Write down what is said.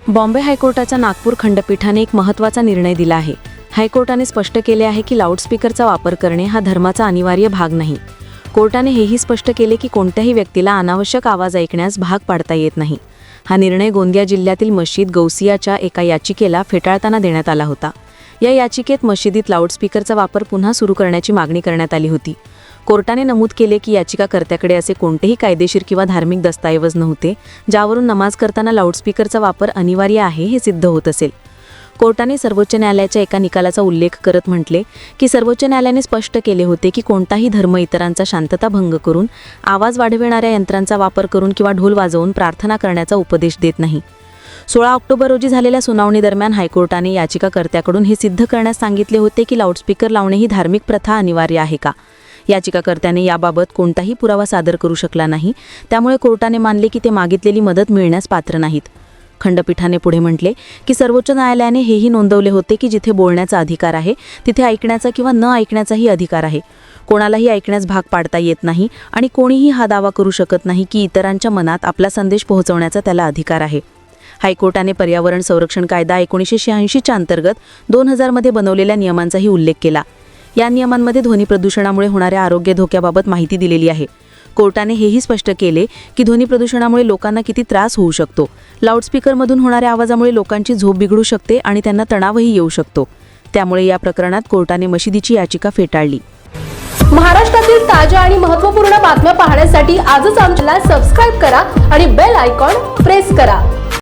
बॉम्बे हायकोर्टाच्या नागपूर खंडपीठाने एक महत्त्वाचा निर्णय दिला आहे। हायकोर्टाने स्पष्ट केले आहे की लाऊडस्पीकरचा वापर करणे हा धर्माचा अनिवार्य भाग नाही। कोर्टाने हेही स्पष्ट केले की कोणत्याही व्यक्तीला अनावश्यक आवाज ऐकण्यास भाग पाडता येत नाही। हा निर्णय गोंदिया जिल्ह्यातील मस्जिद गौसियाच्या एका याचिकेला फेटाळताना देण्यात आला होता। या याचिकेत मशिदीत लाऊडस्पीकरचा वापर पुन्हा सुरू करण्याची मागणी करण्यात आली होती। कोर्टाने नमूद केले की याचिकाकर्त्याकडे असे कोणतेही कायदेशीर किंवा धार्मिक दस्तऐवज नव्हते ज्यावरून नमाज करताना लाऊडस्पीकरचा वापर अनिवार्य आहे हे सिद्ध होत असेल। कोर्टाने सर्वोच्च न्यायालयाच्या एका निकालाचा उल्लेख करत म्हटले की सर्वोच्च न्यायालयाने स्पष्ट केले होते की कोणताही धर्म इतरांचा शांतता भंग करून, आवाज वाढविणाऱ्या यंत्रांचा वापर करून किंवा ढोल वाजवून प्रार्थना करण्याचा उपदेश देत नाही। 16 ऑक्टोबर रोजी झालेल्या सुनावणीदरम्यान हायकोर्टाने याचिकाकर्त्याकडून हे सिद्ध करण्यास सांगितले होते की लाऊडस्पीकर लावणे ही धार्मिक प्रथा अनिवार्य आहे का। याचिकाकर्त्याने याबाबत कोणताही पुरावा सादर करू शकला नाही, त्यामुळे कोर्टाने मानले की ते मागितलेली मदत मिळण्यास पात्र नाहीत। खंडपीठाने पुढे म्हटले की सर्वोच्च न्यायालयाने हेही नोंदवले होते की जिथे बोलण्याचा अधिकार आहे तिथे ऐकण्याचा किंवा न ऐकण्याचाही अधिकार आहे। कोणालाही ऐकण्यास भाग पाडता येत नाही आणि कोणीही हा दावा करू शकत नाही की इतरांच्या मनात आपला संदेश पोहोचवण्याचा त्याला अधिकार आहे। हायकोर्टाने पर्यावरण संरक्षण कायदा 1986 च्या अंतर्गत 2000 मध्ये बनवलेल्या नियमांचाही उल्लेख केला। या नियमांमध्ये ध्वनी प्रदूषणामुळे होणाऱ्या आरोग्य धोक्याबाबत माहिती दिलेली आहे। कोर्टाने हेही स्पष्ट केले की ध्वनी प्रदूषणामुळे लोकांना किती त्रास होऊ शकतो। लाऊडस्पीकरमधून होणाऱ्या आवाजामुळे लोकांची झोप बिघडू शकते आणि त्यांना तणावही येऊ शकतो। त्यामुळे या प्रकरणात कोर्टाने मशिदीची याचिका फेटाळली। महाराष्ट्रातील ताज्या आणि महत्त्वपूर्ण बातम्या पाहण्यासाठी आजच आमच्याला सबस्क्राइब करा आणि बेल आयकॉन प्रेस करा।